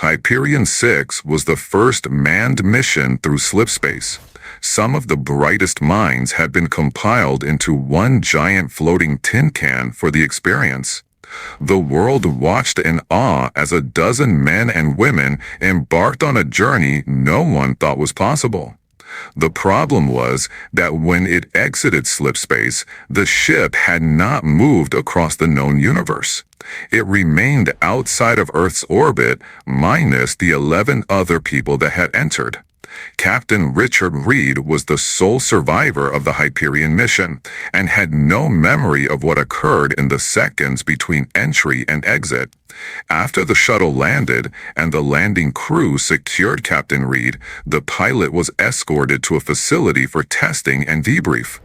Hyperion 6 was the first manned mission through slipspace. Some of the brightest minds had been compiled into one giant floating tin can for the experience. The world watched in awe as a dozen men and women embarked on a journey no one thought was possible. The problem was that when it exited slipspace, the ship had not moved across the known universe. It remained outside of Earth's orbit, minus the 11 other people that had entered. Captain Richard Reed was the sole survivor of the Hyperion mission, and had no memory of what occurred in the seconds between entry and exit. After the shuttle landed and the landing crew secured Captain Reed, the pilot was escorted to a facility for testing and debrief.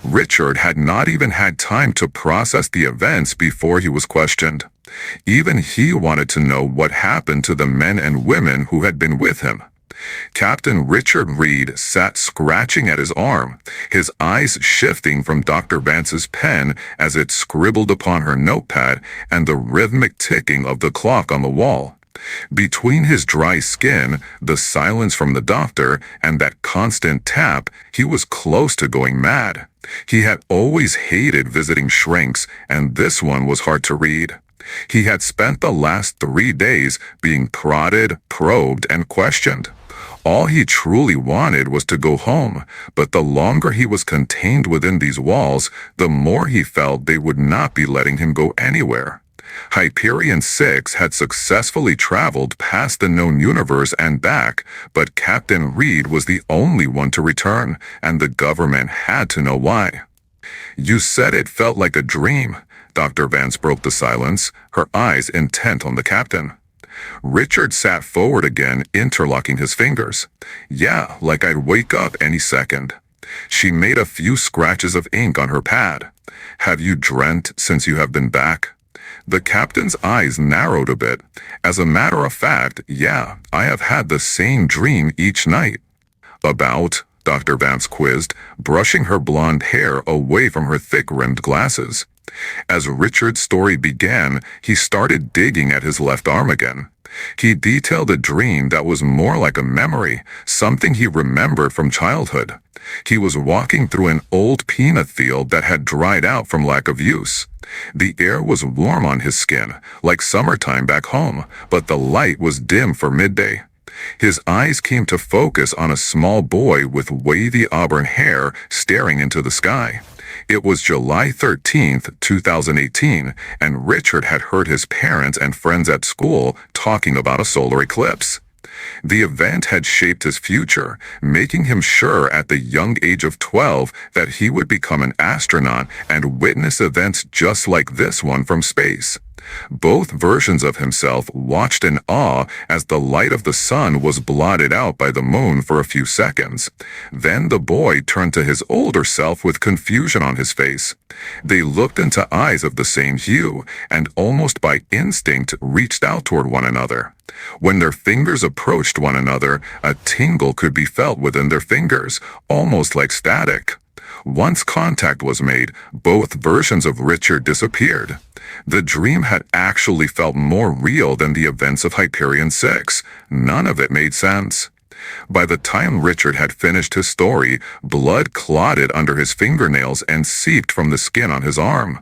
Richard had not even had time to process the events before he was questioned. Even he wanted to know what happened to the men and women who had been with him. Captain Richard Reed sat scratching at his arm, his eyes shifting from Dr. Vance's pen as it scribbled upon her notepad and the rhythmic ticking of the clock on the wall. Between his dry skin, the silence from the doctor, and that constant tap, he was close to going mad. He had always hated visiting shrinks, and this one was hard to read. He had spent the last 3 days being prodded, probed, and questioned. All he truly wanted was to go home, but the longer he was contained within these walls, the more he felt they would not be letting him go anywhere. Hyperion 6 had successfully traveled past the known universe and back, but Captain Reed was the only one to return, and the government had to know why. "You said it felt like a dream." Dr. Vance broke the silence, her eyes intent on the captain. Richard sat forward again, interlocking his fingers. "Yeah, like I'd wake up any second." She made a few scratches of ink on her pad. "Have you dreamt since you have been back?" The captain's eyes narrowed a bit. "As a matter of fact, yeah, I have had the same dream each night." "About?" Dr. Vance quizzed, brushing her blonde hair away from her thick-rimmed glasses. As Richard's story began, he started digging at his left arm again. He detailed a dream that was more like a memory, something he remembered from childhood. He was walking through an old peanut field that had dried out from lack of use. The air was warm on his skin, like summertime back home, but the light was dim for midday. His eyes came to focus on a small boy with wavy auburn hair staring into the sky. It was July 13th, 2018, and Richard had heard his parents and friends at school talking about a solar eclipse. The event had shaped his future, making him sure at the young age of 12 that he would become an astronaut and witness events just like this one from space. Both versions of himself watched in awe as the light of the sun was blotted out by the moon for a few seconds. Then the boy turned to his older self with confusion on his face. They looked into eyes of the same hue, and almost by instinct reached out toward one another. When their fingers approached one another, a tingle could be felt within their fingers, almost like static. Once contact was made, both versions of Richard disappeared. The dream had actually felt more real than the events of Hyperion 6. None of it made sense. By the time Richard had finished his story, blood clotted under his fingernails and seeped from the skin on his arm.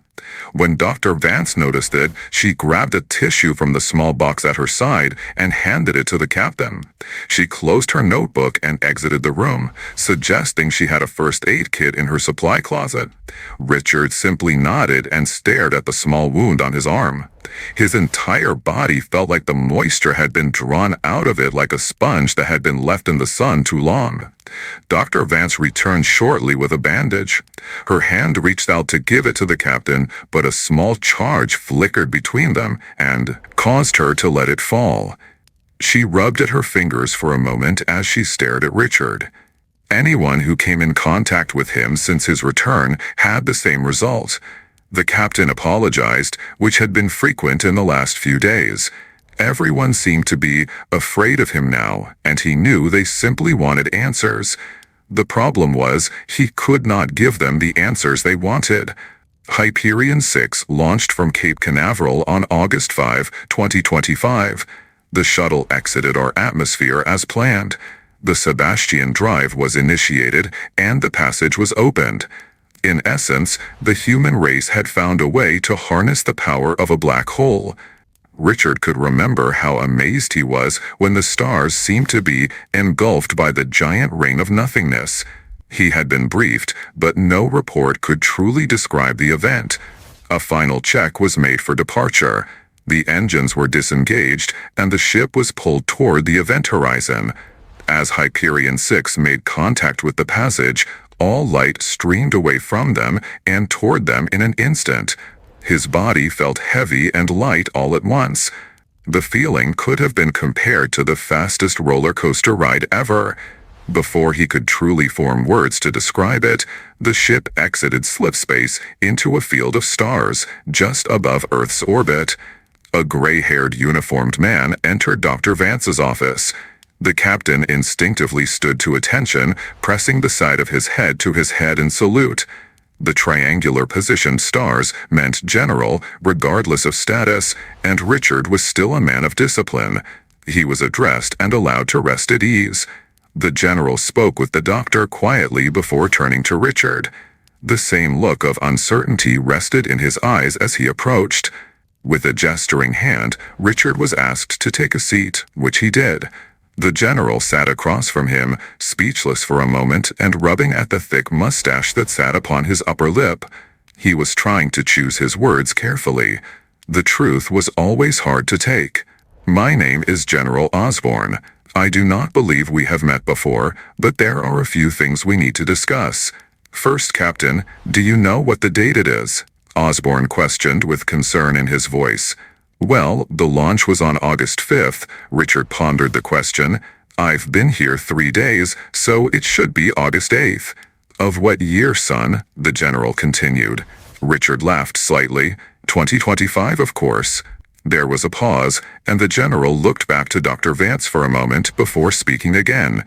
When Dr. Vance noticed it, she grabbed a tissue from the small box at her side and handed it to the captain. She closed her notebook and exited the room, suggesting she had a first aid kit in her supply closet. Richard simply nodded and stared at the small wound on his arm. His entire body felt like the moisture had been drawn out of it like a sponge that had been left in the sun too long. Dr. Vance returned shortly with a bandage. Her hand reached out to give it to the captain, but a small charge flickered between them and caused her to let it fall. She rubbed at her fingers for a moment as she stared at Richard. Anyone who came in contact with him since his return had the same result. The captain apologized, which had been frequent in the last few days. Everyone seemed to be afraid of him now, and he knew they simply wanted answers. The problem was, he could not give them the answers they wanted. Hyperion 6 launched from Cape Canaveral on August 5, 2025. The shuttle exited our atmosphere as planned. The Sebastian drive was initiated, and the passage was opened. In essence, the human race had found a way to harness the power of a black hole. Richard could remember how amazed he was when the stars seemed to be engulfed by the giant rain of nothingness. He had been briefed, but no report could truly describe the event. A final check was made for departure. The engines were disengaged, and the ship was pulled toward the event horizon. As Hyperion 6 made contact with the passage, all light streamed away from them and toward them in an instant. His body felt heavy and light all at once. The feeling could have been compared to the fastest roller coaster ride ever. Before he could truly form words to describe it, the ship exited slipspace into a field of stars just above Earth's orbit. A gray-haired uniformed man entered Dr. Vance's office. The captain instinctively stood to attention, pressing the side of his head to his head in salute. The triangular-positioned stars meant general, regardless of status, and Richard was still a man of discipline. He was addressed and allowed to rest at ease. The general spoke with the doctor quietly before turning to Richard. The same look of uncertainty rested in his eyes as he approached. With a gesturing hand, Richard was asked to take a seat, which he did. The general sat across from him, speechless for a moment and rubbing at the thick mustache that sat upon his upper lip. He was trying to choose his words carefully. The truth was always hard to take. "My name is General Osborne. I do not believe we have met before, but there are a few things we need to discuss. First, Captain, do you know what the date it is?" Osborne questioned with concern in his voice. "Well, the launch was on August 5th, Richard pondered the question. "I've been here 3 days, so it should be August 8th. "Of what year, son?" the general continued. Richard laughed slightly. "2025, of course." There was a pause, and the general looked back to Dr. Vance for a moment before speaking again.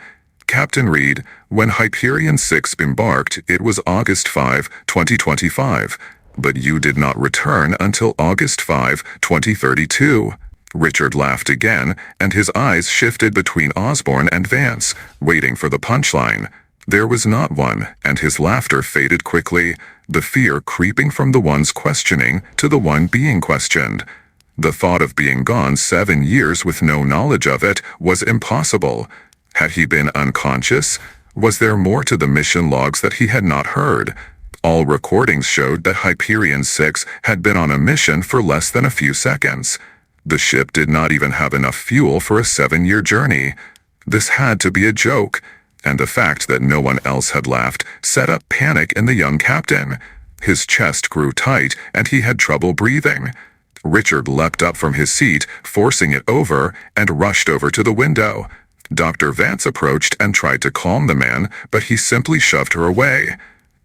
"Captain Reed, when Hyperion 6 embarked, it was August 5, 2025. But you did not return until August 5, 2032. Richard laughed again, and his eyes shifted between Osborne and Vance, waiting for the punchline. There was not one, and his laughter faded quickly, the fear creeping from the one's questioning to the one being questioned. The thought of being gone 7 years with no knowledge of it was impossible. Had he been unconscious? Was there more to the mission logs that he had not heard? All recordings showed that Hyperion 6 had been on a mission for less than a few seconds. The ship did not even have enough fuel for a 7-year journey. This had to be a joke, and the fact that no one else had laughed set up panic in the young captain. His chest grew tight, and he had trouble breathing. Richard leapt up from his seat, forcing it over, and rushed over to the window. Dr. Vance approached and tried to calm the man, but he simply shoved her away.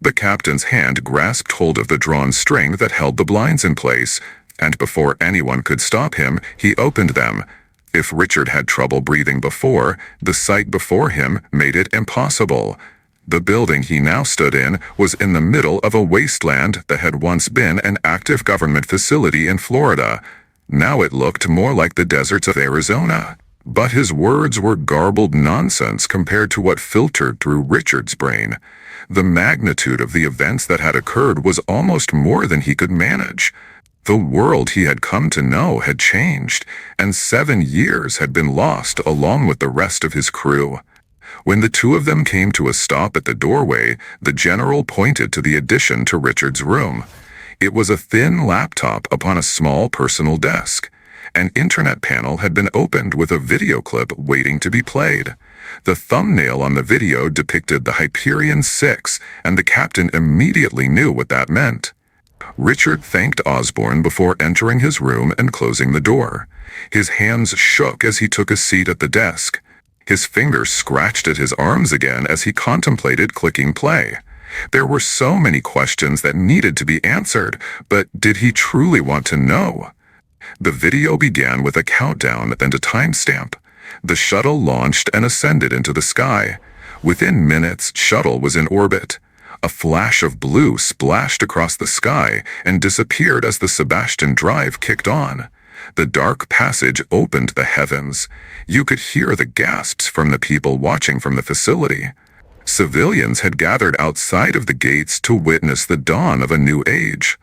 The captain's hand grasped hold of the drawn string that held the blinds in place, and before anyone could stop him, he opened them. If Richard had trouble breathing before, the sight before him made it impossible. The building he now stood in was in the middle of a wasteland that had once been an active government facility in Florida. Now it looked more like the deserts of Arizona. But his words were garbled nonsense compared to what filtered through Richard's brain. The magnitude of the events that had occurred was almost more than he could manage. The world he had come to know had changed, and 7 years had been lost along with the rest of his crew. When the two of them came to a stop at the doorway, the general pointed to the addition to Richard's room. It was a thin laptop upon a small personal desk. An internet panel had been opened with a video clip waiting to be played. The thumbnail on the video depicted the Hyperion 6, and the captain immediately knew what that meant. Richard thanked Osborne before entering his room and closing the door. His hands shook as he took a seat at the desk. His fingers scratched at his arms again as he contemplated clicking play. There were so many questions that needed to be answered, but did he truly want to know? The video began with a countdown and a timestamp. The shuttle launched and ascended into the sky. Within minutes, shuttle was in orbit. A flash of blue splashed across the sky and disappeared as the Sebastian drive kicked on. The dark passage opened the heavens. You could hear the gasps from the people watching from the facility. Civilians had gathered outside of the gates to witness the dawn of a new age.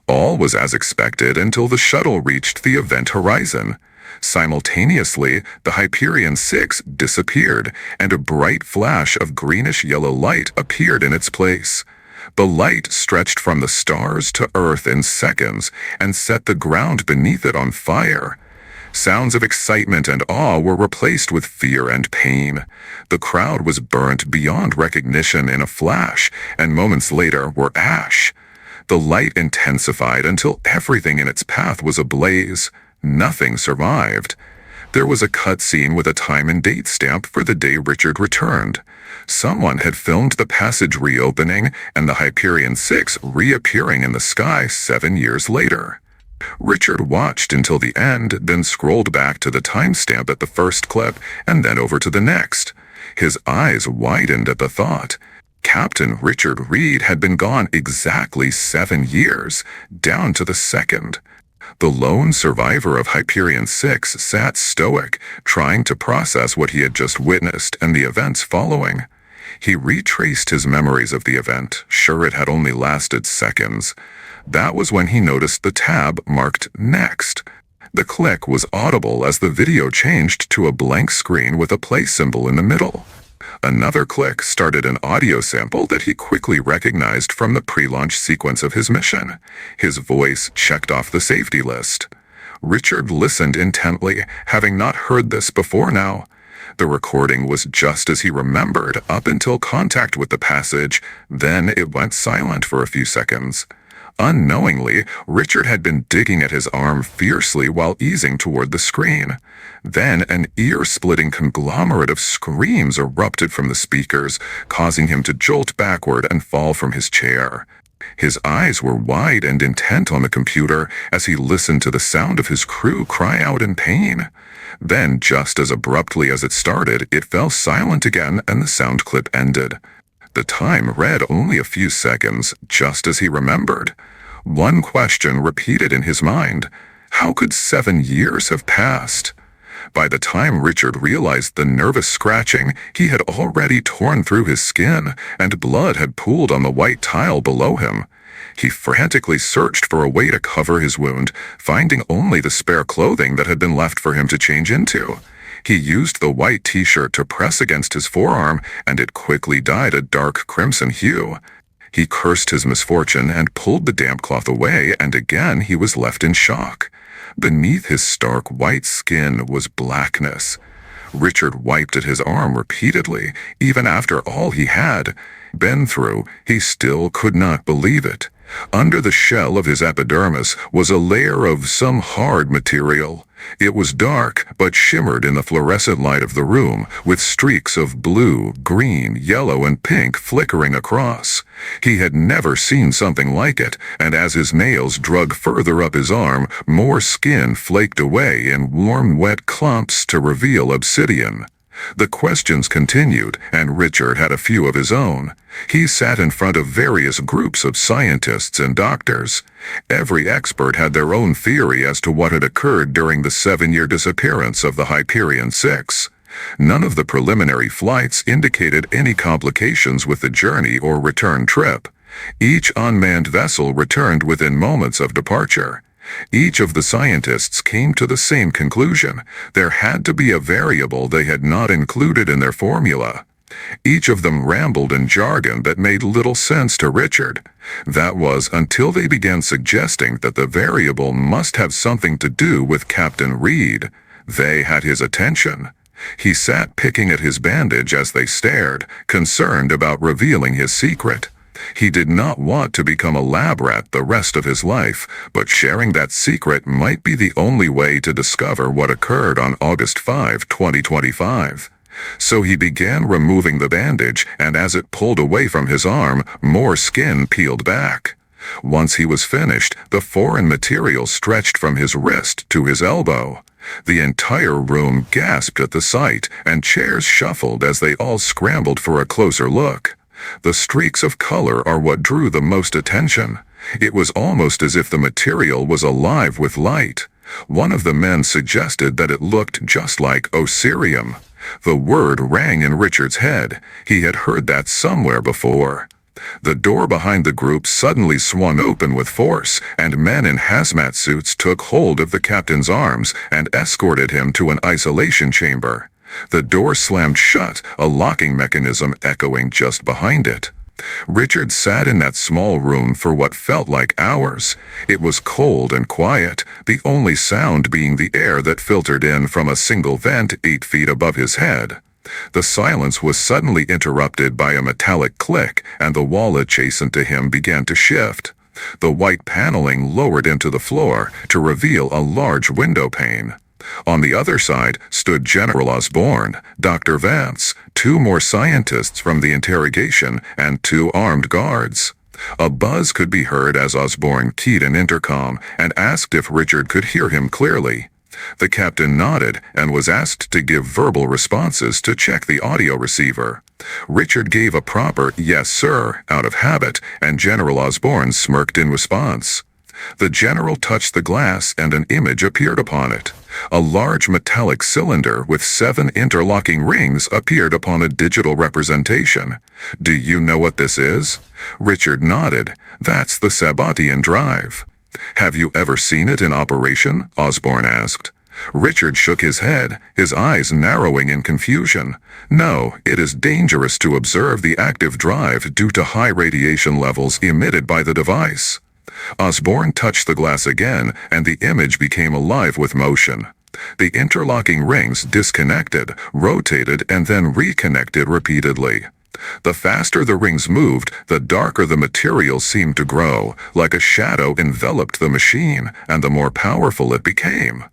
All was as expected until the shuttle reached the event horizon. Simultaneously, the Hyperion 6 disappeared, and a bright flash of greenish-yellow light appeared in its place. The light stretched from the stars to Earth in seconds and set the ground beneath it on fire. Sounds of excitement and awe were replaced with fear and pain. The crowd was burnt beyond recognition in a flash, and moments later were ash. The light intensified until everything in its path was ablaze. Nothing survived. There was a cutscene with a time and date stamp for the day Richard returned. Someone had filmed the passage reopening and the Hyperion 6 reappearing in the sky 7 years later. Richard watched until the end, then scrolled back to the timestamp at the first clip and then over to the next. His eyes widened at the thought. Captain Richard Reed had been gone exactly 7 years, down to the second. The lone survivor of Hyperion 6 sat stoic, trying to process what he had just witnessed and the events following. He retraced his memories of the event, sure it had only lasted seconds. That was when he noticed the tab marked Next. The click was audible as the video changed to a blank screen with a play symbol in the middle. Another click started an audio sample that he quickly recognized from the pre-launch sequence of his mission. His voice checked off the safety list. Richard listened intently, having not heard this before now. The recording was just as he remembered up until contact with the passage, then it went silent for a few seconds. Unknowingly, Richard had been digging at his arm fiercely while easing toward the screen. Then an ear-splitting conglomerate of screams erupted from the speakers, causing him to jolt backward and fall from his chair. His eyes were wide and intent on the computer as he listened to the sound of his crew cry out in pain. Then, just as abruptly as it started, it fell silent again and the sound clip ended. The time read only a few seconds, just as he remembered. One question repeated in his mind. How could 7 years have passed? By the time Richard realized the nervous scratching, he had already torn through his skin, and blood had pooled on the white tile below him. He frantically searched for a way to cover his wound, finding only the spare clothing that had been left for him to change into. He used the white t-shirt to press against his forearm, and it quickly dyed a dark crimson hue. He cursed his misfortune and pulled the damp cloth away, and again he was left in shock. Beneath his stark white skin was blackness. Richard wiped at his arm repeatedly. Even after all he had been through, he still could not believe it. Under the shell of his epidermis was a layer of some hard material. It was dark, but shimmered in the fluorescent light of the room, with streaks of blue, green, yellow, and pink flickering across. He had never seen something like it, and as his nails drug further up his arm, more skin flaked away in warm, wet clumps to reveal obsidian. The questions continued, and Richard had a few of his own. He sat in front of various groups of scientists and doctors. Every expert had their own theory as to what had occurred during the 7-year disappearance of the Hyperion 6. None of the preliminary flights indicated any complications with the journey or return trip. Each unmanned vessel returned within moments of departure. Each of the scientists came to the same conclusion. There had to be a variable they had not included in their formula. Each of them rambled in jargon that made little sense to Richard. That was until they began suggesting that the variable must have something to do with Captain Reed. They had his attention. He sat picking at his bandage as they stared, concerned about revealing his secret. He did not want to become a lab rat the rest of his life, but sharing that secret might be the only way to discover what occurred on August 5, 2025. So he began removing the bandage, and as it pulled away from his arm, more skin peeled back. Once he was finished, the foreign material stretched from his wrist to his elbow. The entire room gasped at the sight, and chairs shuffled as they all scrambled for a closer look. The streaks of color are what drew the most attention. It was almost as if the material was alive with light. One of the men suggested that it looked just like Osirium. The word rang in Richard's head. He had heard that somewhere before. The door behind the group suddenly swung open with force, and men in hazmat suits took hold of the captain's arms and escorted him to an isolation chamber. The door slammed shut, a locking mechanism echoing just behind it. Richard sat in that small room for what felt like hours. It was cold and quiet, the only sound being the air that filtered in from a single vent 8 feet above his head. The silence was suddenly interrupted by a metallic click, and the wall adjacent to him began to shift. The white paneling lowered into the floor to reveal a large window pane. On the other side stood General Osborne, Dr. Vance, 2 more scientists from the interrogation, and 2 armed guards. A buzz could be heard as Osborne keyed an intercom and asked if Richard could hear him clearly. The captain nodded and was asked to give verbal responses to check the audio receiver. Richard gave a proper "yes, sir" out of habit, and General Osborne smirked in response. The general touched the glass and an image appeared upon it. A large metallic cylinder with 7 interlocking rings appeared upon a digital representation. "Do you know what this is?" Richard nodded. "That's the Sabbatian drive." "Have you ever seen it in operation?" Osborne asked. Richard shook his head, his eyes narrowing in confusion. "No, it is dangerous to observe the active drive due to high radiation levels emitted by the device." Osborne touched the glass again, and the image became alive with motion. The interlocking rings disconnected, rotated, and then reconnected repeatedly. The faster the rings moved, the darker the material seemed to grow, like a shadow enveloped the machine, and the more powerful it became.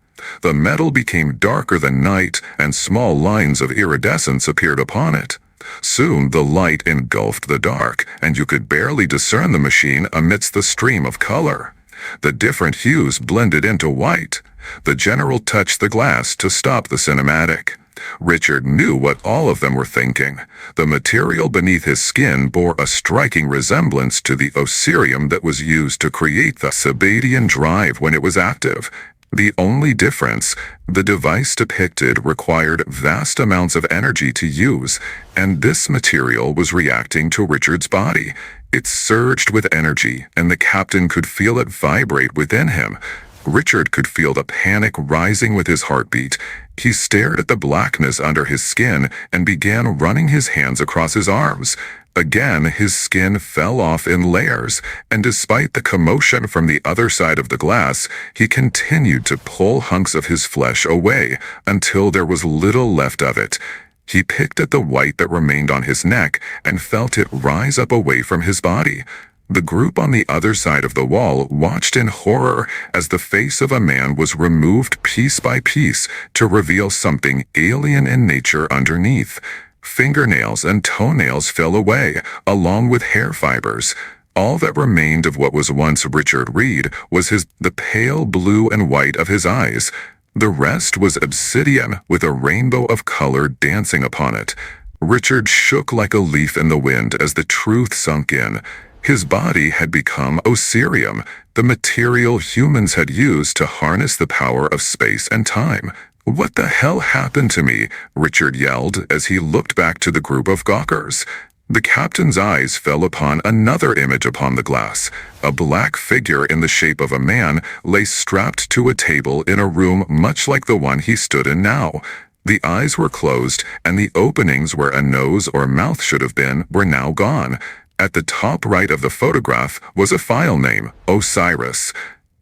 The metal became darker than night, and small lines of iridescence appeared upon it. Soon the light engulfed the dark, and you could barely discern the machine amidst the stream of color. The different hues blended into white. The general touched the glass to stop the cinematic. Richard knew what all of them were thinking. The material beneath his skin bore a striking resemblance to the Osirium that was used to create the Sabbatian drive when it was active. The only difference, the device depicted required vast amounts of energy to use, and this material was reacting to Richard's body. It surged with energy, and the captain could feel it vibrate within him. Richard could feel the panic rising with his heartbeat. He stared at the blackness under his skin and began running his hands across his arms. Again, his skin fell off in layers, and despite the commotion from the other side of the glass, he continued to pull hunks of his flesh away until there was little left of it. He picked at the white that remained on his neck and felt it rise up away from his body. The group on the other side of the wall watched in horror as the face of a man was removed piece by piece to reveal something alien in nature underneath. Fingernails and toenails fell away, along with hair fibers. All that remained of what was once Richard Reed was the pale blue and white of his eyes. The rest was obsidian with a rainbow of color dancing upon it. Richard shook like a leaf in the wind as the truth sunk in. His body had become Osirium, the material humans had used to harness the power of space and time. "What the hell happened to me?" Richard yelled as he looked back to the group of gawkers. The captain's eyes fell upon another image upon the glass. A black figure in the shape of a man lay strapped to a table in a room much like the one he stood in now. The eyes were closed, and the openings where a nose or mouth should have been were now gone. At the top right of the photograph was a file name, Osiris.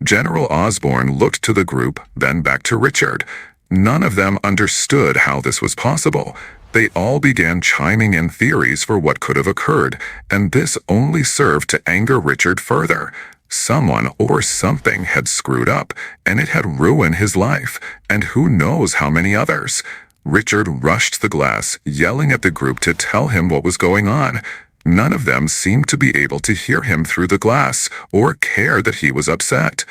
General Osborne looked to the group, then back to Richard. None of them understood how this was possible. They all began chiming in theories for what could have occurred, and this only served to anger Richard further. Someone or something had screwed up, and it had ruined his life, and who knows how many others. Richard rushed the glass, yelling at the group to tell him what was going on. None of them seemed to be able to hear him through the glass or care that he was upset.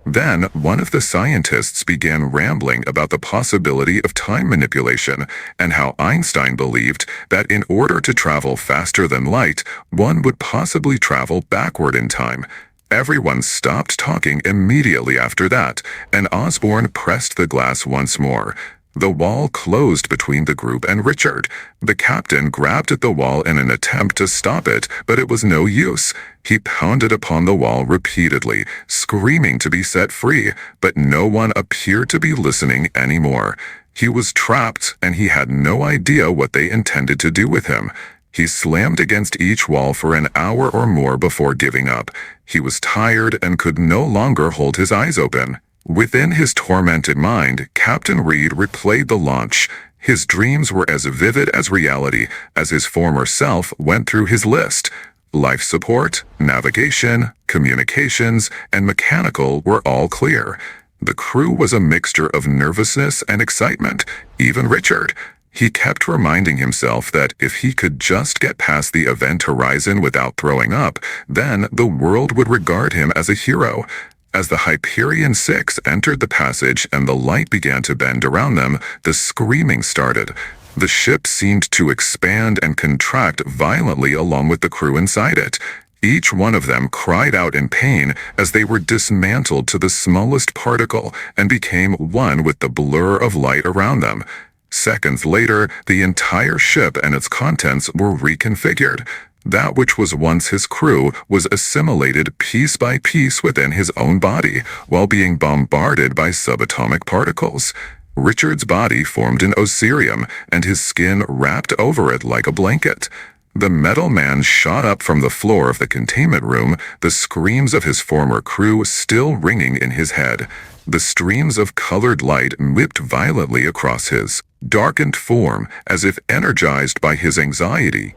Then one of the scientists began rambling about the possibility of time manipulation and how Einstein believed that in order to travel faster than light, one would possibly travel backward in time. Everyone stopped talking immediately after that, and Osborne pressed the glass once more. The wall closed between the group and Richard. The captain grabbed at the wall in an attempt to stop it, but it was no use. He pounded upon the wall repeatedly, screaming to be set free, but no one appeared to be listening anymore. He was trapped, and he had no idea what they intended to do with him. He slammed against each wall for an hour or more before giving up. He was tired and could no longer hold his eyes open. Within his tormented mind, Captain Reed replayed the launch. His dreams were as vivid as reality, as his former self went through his list. Life support, navigation, communications, and mechanical were all clear. The crew was a mixture of nervousness and excitement, even Richard. He kept reminding himself that if he could just get past the event horizon without throwing up, then the world would regard him as a hero. As the Hyperion 6 entered the passage and the light began to bend around them, the screaming started. The ship seemed to expand and contract violently along with the crew inside it. Each one of them cried out in pain as they were dismantled to the smallest particle and became one with the blur of light around them. Seconds later, the entire ship and its contents were reconfigured. That which was once his crew was assimilated piece by piece within his own body, while being bombarded by subatomic particles. Richard's body formed an osirium, and his skin wrapped over it like a blanket. The metal man shot up from the floor of the containment room, the screams of his former crew still ringing in his head. The streams of colored light whipped violently across his darkened form, as if energized by his anxiety.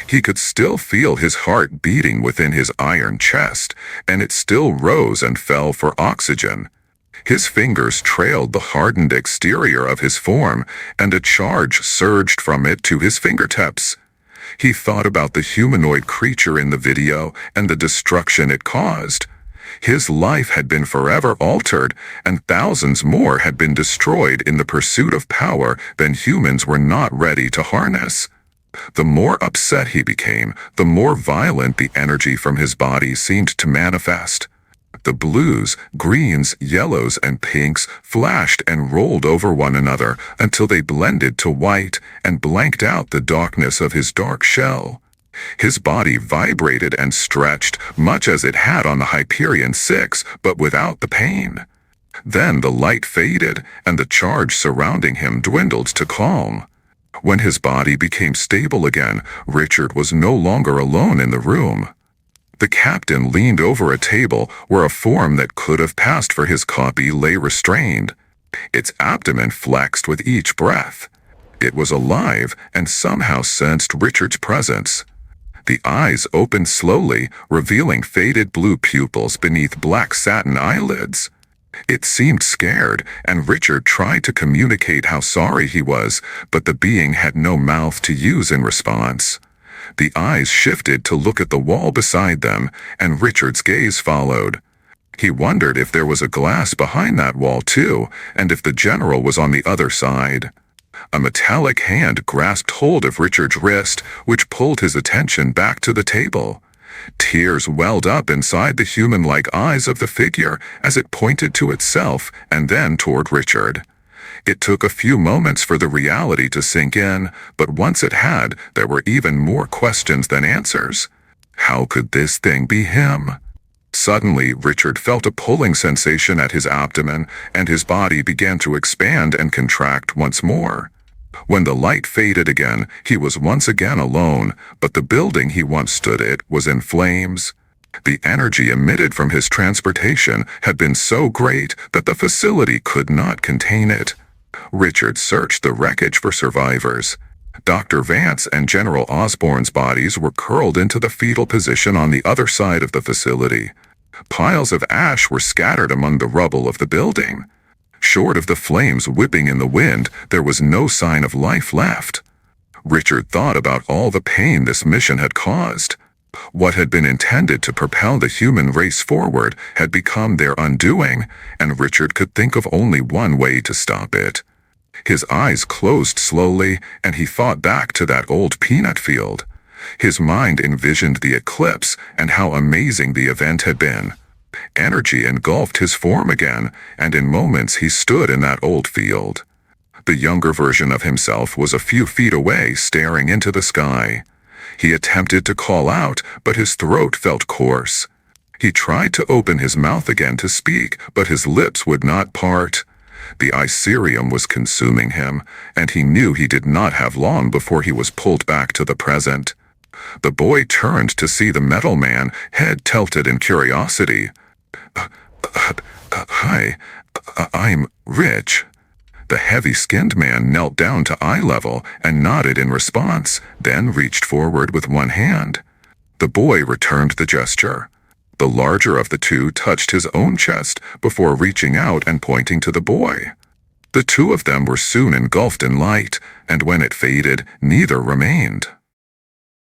He could still feel his heart beating within his iron chest, and it still rose and fell for oxygen. His fingers trailed the hardened exterior of his form, and a charge surged from it to his fingertips. He thought about the humanoid creature in the video and the destruction it caused. His life had been forever altered, and thousands more had been destroyed in the pursuit of power than humans were not ready to harness. The more upset he became, the more violent the energy from his body seemed to manifest. The blues, greens, yellows, and pinks flashed and rolled over one another until they blended to white and blanked out the darkness of his dark shell. His body vibrated and stretched, much as it had on the Hyperion 6, but without the pain. Then the light faded, and the charge surrounding him dwindled to calm. When his body became stable again, Richard was no longer alone in the room. The captain leaned over a table where a form that could have passed for his copy lay restrained. Its abdomen flexed with each breath. It was alive and somehow sensed Richard's presence. The eyes opened slowly, revealing faded blue pupils beneath black satin eyelids. It seemed scared, and Richard tried to communicate how sorry he was, but the being had no mouth to use in response. The eyes shifted to look at the wall beside them, and Richard's gaze followed. He wondered if there was a glass behind that wall too, and if the general was on the other side. A metallic hand grasped hold of Richard's wrist, which pulled his attention back to the table. Tears welled up inside the human-like eyes of the figure as it pointed to itself and then toward Richard. It took a few moments for the reality to sink in, but once it had, there were even more questions than answers. How could this thing be him? Suddenly, Richard felt a pulling sensation at his abdomen, and his body began to expand and contract once more. When the light faded again, he was once again alone, but the building he once stood at was in flames. The energy emitted from his transportation had been so great that the facility could not contain it. Richard searched the wreckage for survivors. Dr. Vance and General Osborne's bodies were curled into the fetal position on the other side of the facility. Piles of ash were scattered among the rubble of the building. Short of the flames whipping in the wind, there was no sign of life left. Richard thought about all the pain this mission had caused. What had been intended to propel the human race forward had become their undoing, and Richard could think of only one way to stop it. His eyes closed slowly, and he thought back to that old peanut field. His mind envisioned the eclipse and how amazing the event had been. Energy engulfed his form again, and in moments he stood in that old field. The younger version of himself was a few feet away, staring into the sky. He attempted to call out, but his throat felt coarse. He tried to open his mouth again to speak, but his lips would not part. The Hyperion was consuming him, and he knew he did not have long before he was pulled back to the present. The boy turned to see the metal man, head tilted in curiosity. Hi, I'm Rich." The heavy-skinned man knelt down to eye level and nodded in response, then reached forward with one hand. The boy returned the gesture. The larger of the two touched his own chest before reaching out and pointing to the boy. The two of them were soon engulfed in light, and when it faded, neither remained.